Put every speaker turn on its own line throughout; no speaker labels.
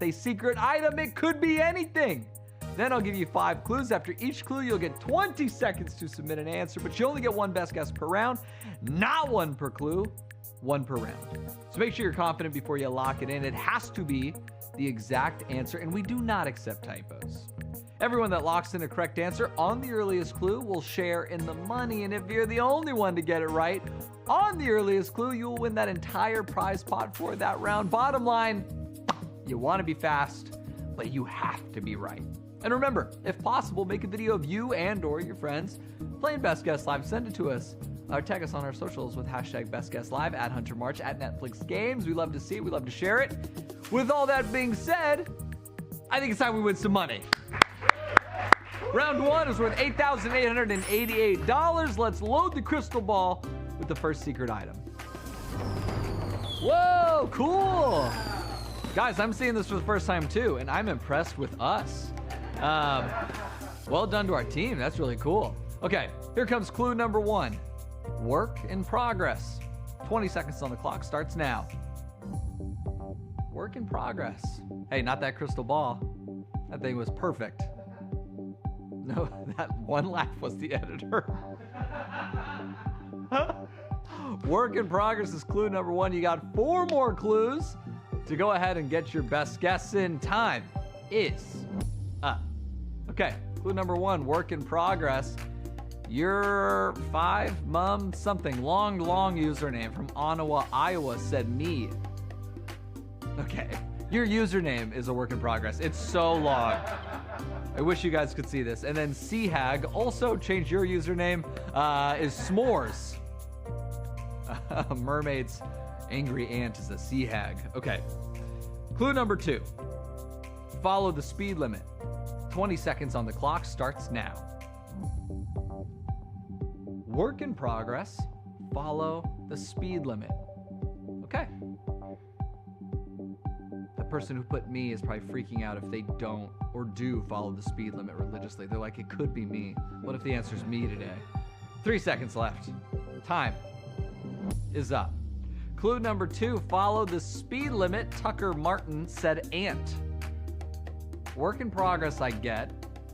a secret item. It could be anything. Then I'll give you 5 clues. After each clue, you'll get 20 seconds to submit an answer, but you only get 1 best guess per round, not 1 per clue, 1 per round. So make sure you're confident before you lock it in. It has to be the exact answer, and we do not accept typos. Everyone that locks in a correct answer on the earliest clue will share in the money, and if you're the only one to get it right on the earliest clue, you will win that entire prize pot for that round. Bottom line, you want to be fast, but you have to be right. And remember, if possible, make a video of you and or your friends playing Best Guess Live. Send it to us or tag us on our socials with hashtag Best Guess Live, at Hunter March, at Netflix Games. We love to see it. We love to share it. With all that being said, I think it's time we win some money. Round 1 is worth $8,888. Let's load the crystal ball with the first secret item. Whoa, cool. Guys, I'm seeing this for the first time too, and I'm impressed with us. Well done to our team. That's really cool. Okay, here comes clue number 1. Work in progress. 20 seconds on the clock starts now. Work in progress. Hey, not that crystal ball. That thing was perfect. No, that one laugh was the editor. Work in progress is clue number 1. You got 4 more clues to go ahead and get your best guess in. Time is up. Okay, clue number 1, work in progress. Your 5 mum something long username from Ottawa, Iowa said me. Okay, your username is a work in progress. It's so long. I wish you guys could see this. And then Seahag also changed your username, is s'mores. Mermaid's angry aunt is a Seahag. Okay, clue number 2. Follow the speed limit. 20 seconds on the clock starts now. Work in progress. Follow the speed limit. Okay. The person who put me is probably freaking out if they don't or do follow the speed limit religiously. They're like, it could be me. What if the answer is me today? 3 seconds left. Time is up. Clue number 2, follow the speed limit. Tucker Martin said ant. Work in progress, I get.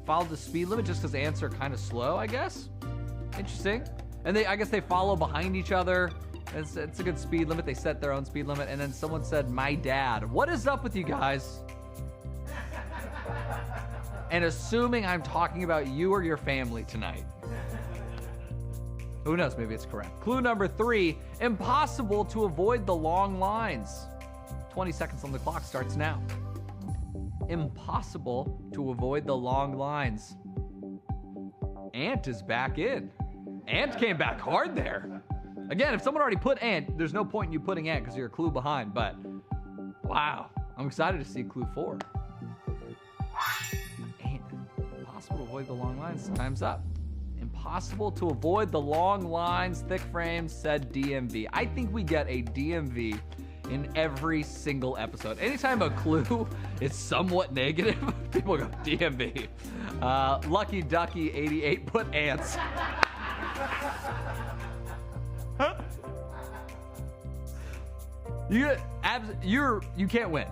Follow the speed limit just because ants are kind of slow, I guess. Interesting. And I guess they follow behind each other. It's a good speed limit. They set their own speed limit. And then someone said, my dad. What is up with you guys? And assuming I'm talking about you or your family tonight. Who knows? Maybe it's correct. Clue number 3, impossible to avoid the long lines. 20 seconds on the clock starts now. Impossible to avoid the long lines. Ant is back in. Ant came back hard there. Again, if someone already put ant, there's no point in you putting ant because you're a clue behind, but wow. I'm excited to see clue 4. Ant. Impossible to avoid the long lines. Time's up. Impossible to avoid the long lines. Thick frames said DMV. I think we get a DMV in every single episode. Anytime a clue is somewhat negative, people go DMV. Lucky Ducky 88 put ants. You can't win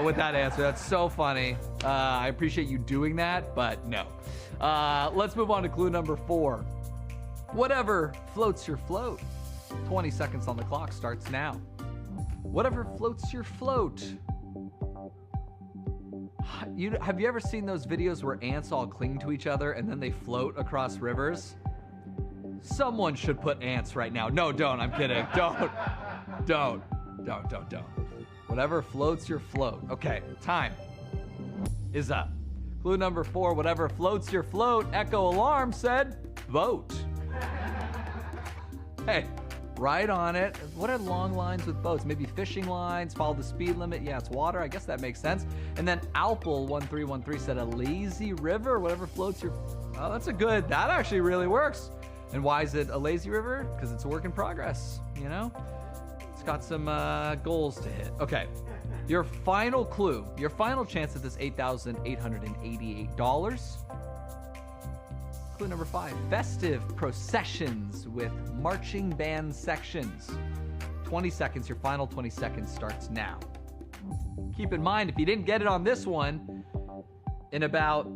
with that answer. That's so funny. I appreciate you doing that, but no. Let's move on to clue number 4. Whatever floats your float. 20 seconds on the clock starts now. Whatever floats your float. Have you ever seen those videos where ants all cling to each other and then they float across rivers? Someone should put ants right now. No, don't. I'm kidding. Don't. Whatever floats your float. Okay, time is up. Clue number 4, whatever floats your float. Echo Alarm said boat. Hey, right on it. What are long lines with boats? Maybe fishing lines, follow the speed limit. Yeah, it's water. I guess that makes sense. And then Alpel1313 said a lazy river, whatever floats your... Oh, that's a good... That actually really works. And why is it a lazy river? Because it's a work in progress, you know? It's got some goals to hit. Okay, your final clue, your final chance at this $8,888. Clue number 5, festive processions with marching band sections. 20 seconds, your final 20 seconds starts now. Keep in mind, if you didn't get it on this one, in about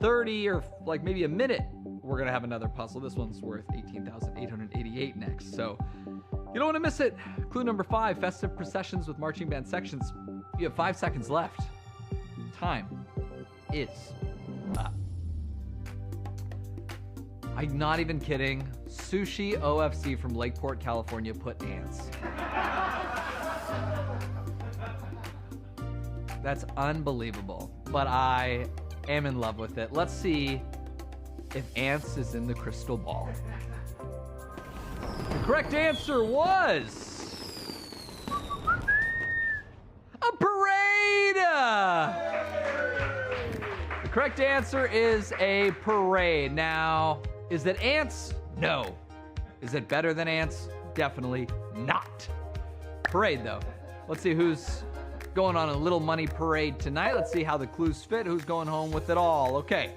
30 or like maybe a minute, we're going to have another puzzle. This one's worth 18,888 next. So you don't want to miss it. Clue number 5, festive processions with marching band sections. You have 5 seconds left. Time is up. I'm not even kidding. Sushi OFC from Lakeport, California put ants. That's unbelievable, but I am in love with it. Let's see if ants is in the crystal ball. The correct answer was a parade. The correct answer is a parade. Now, is it ants? No. Is it better than ants? Definitely not. Parade, though. Let's see who's going on a little money parade tonight. Let's see how the clues fit. Who's going home with it all? Okay.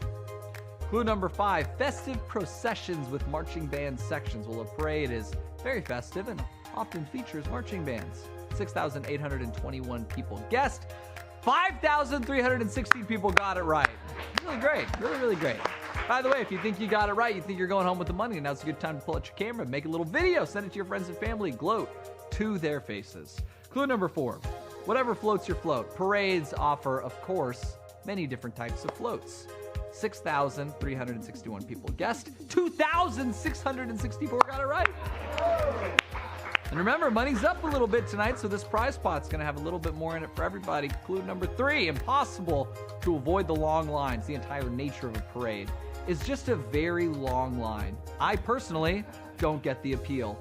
Clue number 5, festive processions with marching band sections. Well, a parade is very festive and often features marching bands. 6,821 people guessed. 5,316 people got it right. Really great. Really, really great. By the way, if you think you got it right, you think you're going home with the money, now's a good time to pull out your camera, make a little video, send it to your friends and family, gloat to their faces. Clue number 4, whatever floats your float. Parades offer, of course, many different types of floats. 6,361 people guessed. 2,664 got it right. And remember, money's up a little bit tonight, so this prize pot's going to have a little bit more in it for everybody. Clue number 3, impossible to avoid the long lines. The entire nature of a parade is just a very long line. I personally don't get the appeal.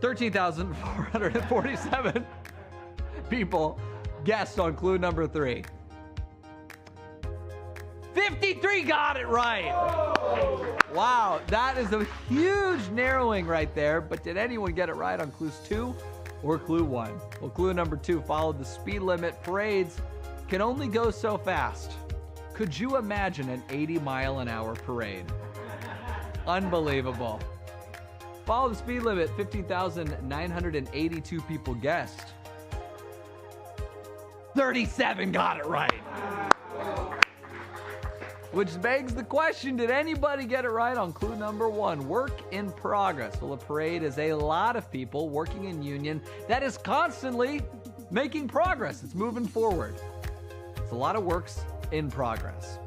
13,447 people guessed on clue number 3. 53 got it right. Wow, that is a huge narrowing right there. But did anyone get it right on clues 2 or clue 1? Well, clue number 2 followed the speed limit. Parades can only go so fast. Could you imagine an 80-mile-an-hour parade? Unbelievable. Follow the speed limit. 15,982 people guessed. 37 got it right. Which begs the question, did anybody get it right on clue number 1? Work in progress. Well, a parade is a lot of people working in union that is constantly making progress. It's moving forward. It's a lot of works in progress.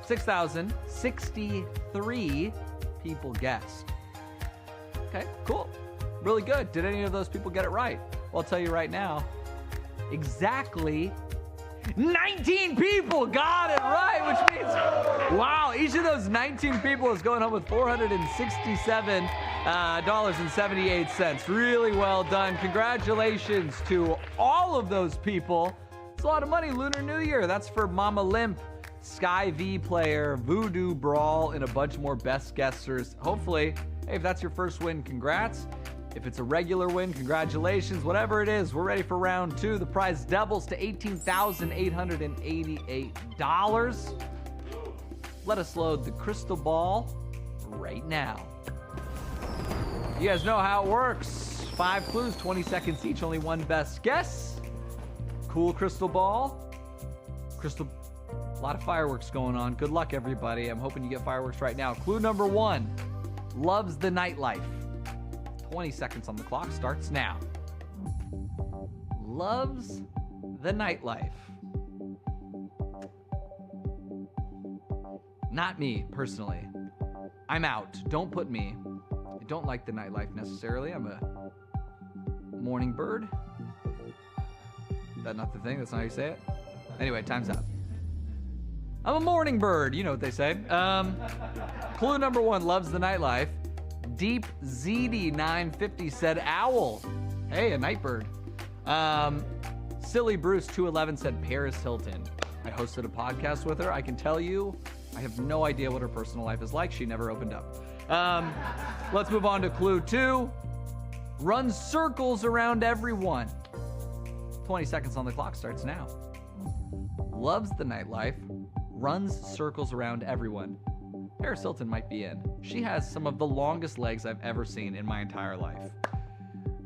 6,063 people guessed. Okay, cool. Really good. Did any of those people get it right? Well, I'll tell you right now, exactly 19 people got it right, which means, wow, each of those 19 people is going home with $467.78. Really well done. Congratulations to all of those people. It's a lot of money. Lunar New Year. That's for Mama Limp, Sky V Player, Voodoo Brawl, and a bunch more best guessers. Hopefully, hey, if that's your first win, congrats. If it's a regular win, congratulations. Whatever it is, we're ready for round 2. The prize doubles to $18,888. Let us load the crystal ball right now. You guys know how it works. 5 clues, 20 seconds each, only one best guess. Cool crystal ball. A lot of fireworks going on. Good luck, everybody. I'm hoping you get fireworks right now. Clue number 1, loves the nightlife. 20 seconds on the clock, starts now. Loves the nightlife. Not me, personally. I'm out. Don't put me. I don't like the nightlife necessarily. I'm a morning bird. Is that not the thing? That's not how you say it? Anyway, time's up. I'm a morning bird. You know what they say. Clue number 1, loves the nightlife. Deep ZD950 said owl. Hey, a night bird. Silly Bruce 211 said Paris Hilton. I hosted a podcast with her. I can tell you, I have no idea what her personal life is like. She never opened up. Let's move on to clue 2. Runs circles around everyone. 20 seconds on the clock, starts now. Loves the nightlife. Runs circles around everyone. Paris Hilton might be in. She has some of the longest legs I've ever seen in my entire life.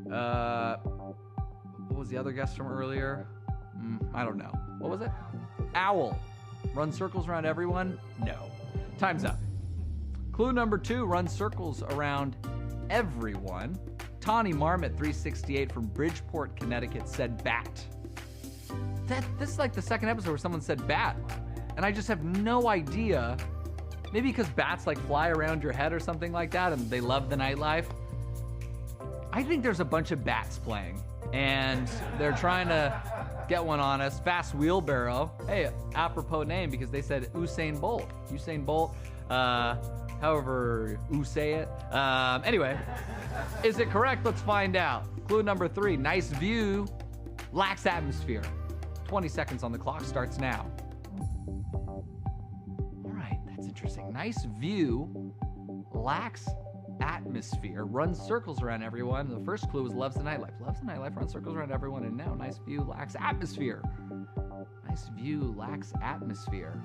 What was the other guess from earlier? I don't know. What was it? Owl. Run circles around everyone? No. Time's up. Clue number 2, run circles around everyone. Tawny Marmot 368 from Bridgeport, Connecticut said bat. This is like the second episode where someone said bat. And I just have no idea. Maybe because bats like fly around your head or something like that and they love the nightlife. I think there's a bunch of bats playing and they're trying to get one on us. Fast Wheelbarrow. Hey, apropos name because they said Usain Bolt. Usain Bolt. However you say it. Anyway, is it correct? Let's find out. Clue number 3, nice view, lacks atmosphere. 20 seconds on the clock starts now. All right, that's interesting. Nice view, lacks atmosphere, runs circles around everyone. The first clue was loves the nightlife. Loves the nightlife, runs circles around everyone, and now nice view, lacks atmosphere. Nice view, lacks atmosphere.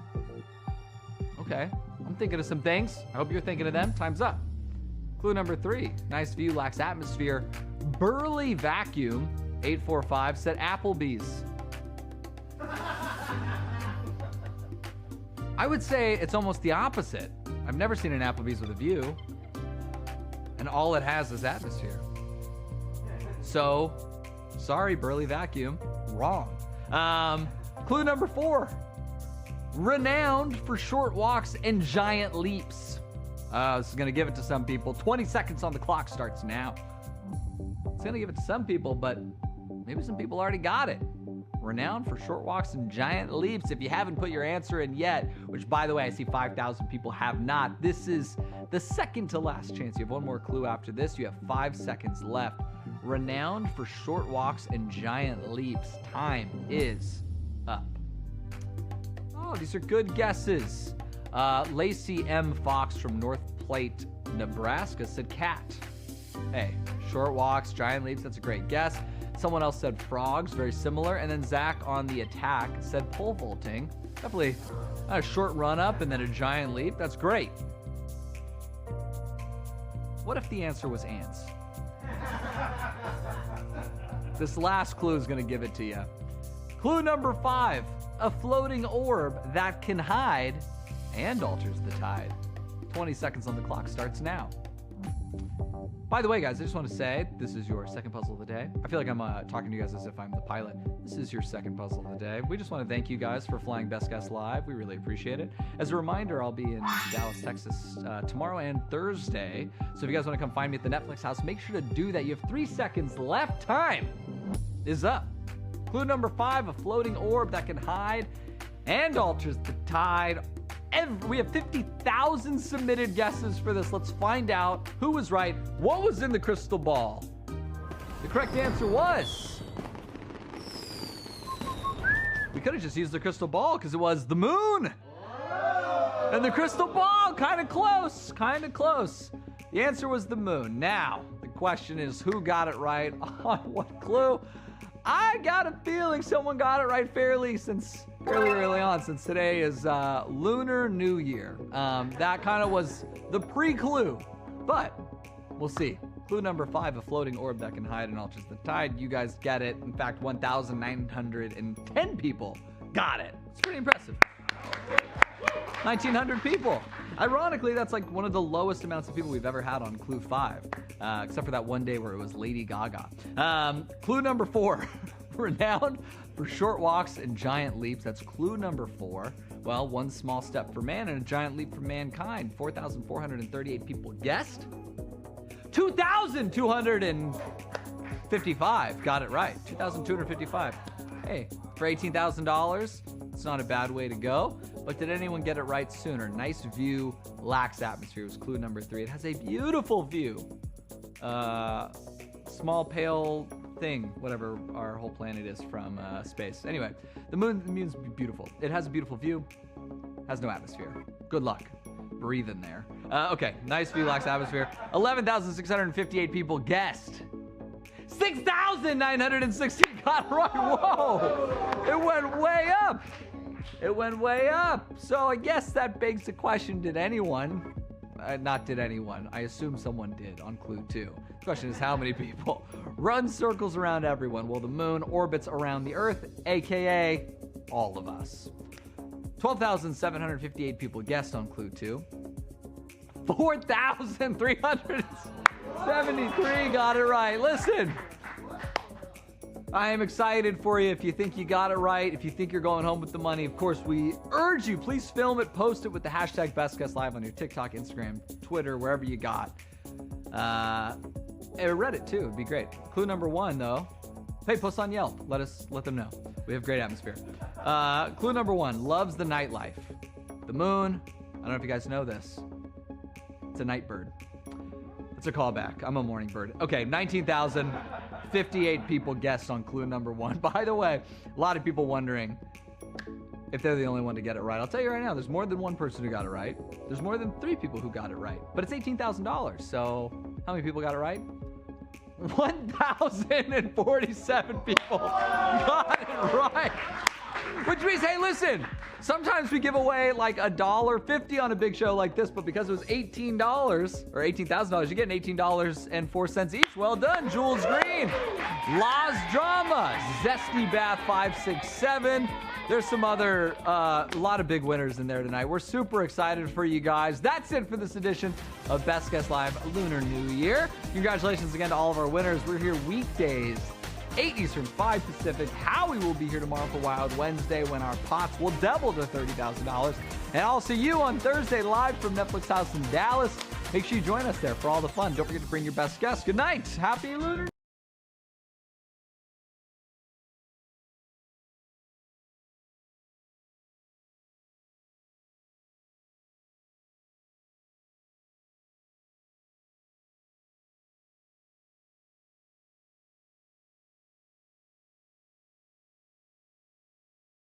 Okay, I'm thinking of some things. I hope you're thinking of them. Time's up. Clue number 3, nice view, lacks atmosphere. Burly Vacuum 845 said Applebee's. I would say it's almost the opposite. I've never seen an Applebee's with a view, and all it has is atmosphere. So, sorry, Burly Vacuum, wrong. Clue number 4, renowned for short walks and giant leaps. This is gonna give it to some people. 20 seconds on the clock starts now. It's gonna give it to some people, but maybe some people already got it. Renowned for short walks and giant leaps. If you haven't put your answer in yet, which by the way, I see 5,000 people have not, this is the second to last chance. You have one more clue after this. You have 5 seconds left. Renowned for short walks and giant leaps. Time is up. Oh, these are good guesses. Lacey M. Fox from North Platte, Nebraska said cat. Hey, short walks, giant leaps, that's a great guess. Someone else said frogs, very similar. And then Zach on the attack said pole vaulting. Definitely a short run up and then a giant leap. That's great. What if the answer was ants? This last clue is going to give it to you. Clue number 5, a floating orb that can hide and alters the tide. 20 seconds on the clock starts now. By the way, guys, I just want to say this is your second puzzle of the day. I feel like I'm talking to you guys as if I'm the pilot. This is your second puzzle of the day. We just want to thank you guys for flying Best Guess Live. We really appreciate it. As a reminder, I'll be in Dallas, Texas tomorrow and Thursday. So if you guys want to come find me at the Netflix house, make sure to do that. You have 3 seconds left. Time is up. Clue number 5, a floating orb that can hide and alters the tide. We have 50,000 submitted guesses for this. Let's find out who was right. What was in the crystal ball? The correct answer was... we could have just used the crystal ball because it was the moon. And the crystal ball, kind of close, kind of close. The answer was the moon. Now, the question is who got it right on what clue? I got a feeling someone got it right fairly early on, since today is Lunar New Year. That kind of was the pre-clue, but we'll see. Clue number 5, a floating orb that can hide and alters the tide. You guys get it. In fact, 1,910 people got it. It's pretty impressive. 1,900 people. Ironically, that's like one of the lowest amounts of people we've ever had on Clue 5, except for that one day where it was Lady Gaga. Clue number 4, renowned for short walks and giant leaps. That's clue number 4. Well, one small step for man and a giant leap for mankind. 4,438 people guessed. 2,255 got it right. 2,255. Hey, for $18,000, it's not a bad way to go. But did anyone get it right sooner? Nice view, lacks atmosphere was clue number 3. It has a beautiful view. Small pale thing, whatever our whole planet is from space. Anyway, the moon's beautiful. It has a beautiful view, has no atmosphere. Good luck. Breathe in there. Okay, nice view, lacks atmosphere. 11,658 people guessed. 6,916 got right. Whoa! It went way up. It went way up. So I guess that begs the question, did anyone Not did anyone. I assume someone did on clue 2. The question is how many people? Run circles around everyone. Well, the moon orbits around the Earth, aka all of us. 12,758 people guessed on clue 2. 4,373 got it right. Listen, I am excited for you if you think you got it right, if you think you're going home with the money. Of course, we urge you, please film it, post it with the hashtag BestGuessLive on your TikTok, Instagram, Twitter, wherever you got. Reddit too, it'd be great. Clue number 1 though. Hey, post on Yelp. Let them know. We have great atmosphere. Clue number 1, loves the nightlife. The moon, I don't know if you guys know this. It's a night bird. It's a callback. I'm a morning bird. Okay, 19,058 people guessed on clue number 1. By the way, a lot of people wondering if they're the only one to get it right. I'll tell you right now, there's more than one person who got it right. There's more than 3 people who got it right. But it's $18,000. So how many people got it right? 1,047 people got it right. Which means, hey, listen, sometimes we give away like $1.50 on a big show like this, but because it was $18 or $18,000, you're getting $18.04 each. Well done, Jules Green. Laws Drama, Zesty Bath 567. There's some other, a lot of big winners in there tonight. We're super excited for you guys. That's it for this edition of Best Guess Live Lunar New Year. Congratulations again to all of our winners. We're here weekdays, 8 Eastern, 5 Pacific. Howie will be here tomorrow for Wild Wednesday when our pots will double to $30,000. And I'll see you on Thursday live from Netflix House in Dallas. Make sure you join us there for all the fun. Don't forget to bring your best guests. Good night. Happy Lunar.